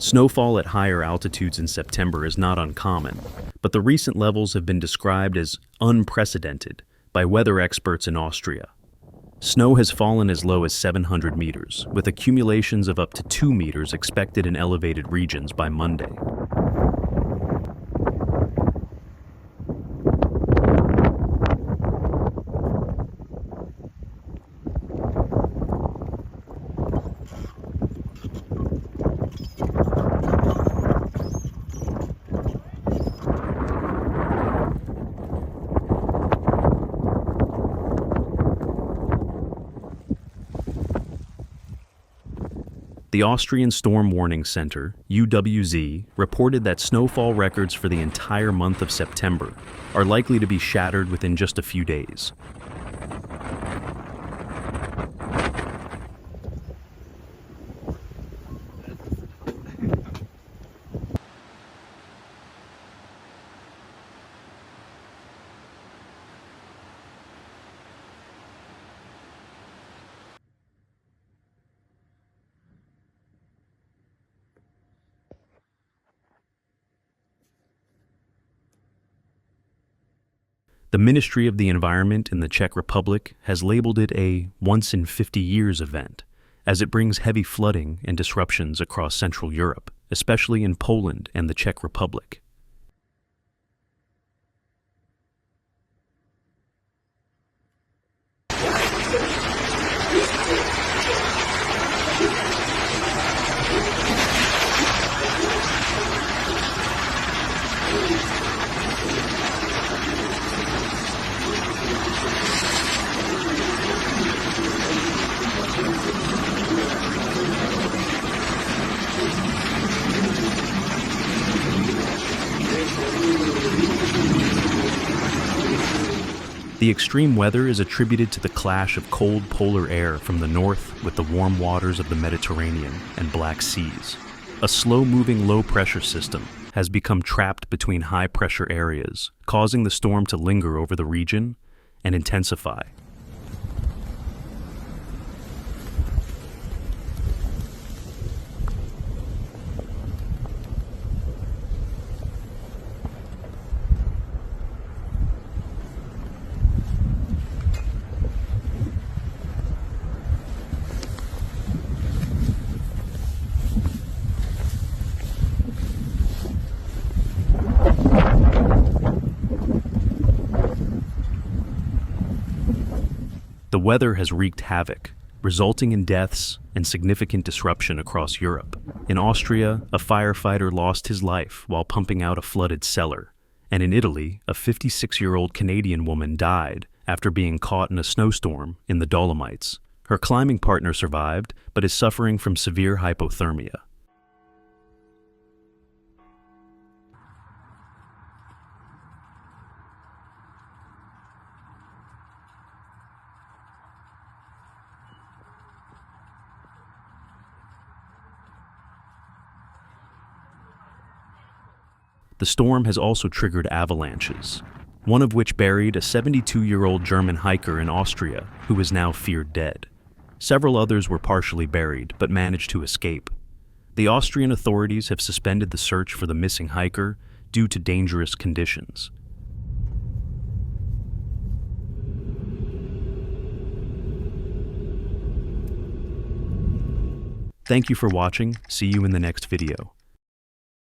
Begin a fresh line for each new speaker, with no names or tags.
Snowfall at higher altitudes in September is not uncommon, but the recent levels have been described as unprecedented by weather experts in Austria. Snow has fallen as low as 700 meters, with accumulations of up to 2 meters expected in elevated regions by Monday. The Austrian Storm Warning Center, UWZ, reported that snowfall records for the entire month of September are likely to be shattered within just a few days. The Ministry of the Environment in the Czech Republic has labeled it a once-in-50-years event, as it brings heavy flooding and disruptions across Central Europe, especially in Poland and the Czech Republic. The extreme weather is attributed to the clash of cold polar air from the north with the warm waters of the Mediterranean and Black Seas. A slow-moving low-pressure system has become trapped between high-pressure areas, causing the storm to linger over the region and intensify. The weather has wreaked havoc, resulting in deaths and significant disruption across Europe. In Austria, a firefighter lost his life while pumping out a flooded cellar, and in Italy, a 56-year-old Canadian woman died after being caught in a snowstorm in the Dolomites. Her climbing partner survived, but is suffering from severe hypothermia. The storm has also triggered avalanches, one of which buried a 72-year-old German hiker in Austria who is now feared dead. Several others were partially buried but managed to escape. The Austrian authorities have suspended the search for the missing hiker due to dangerous conditions. Thank you for watching. See you in the next video.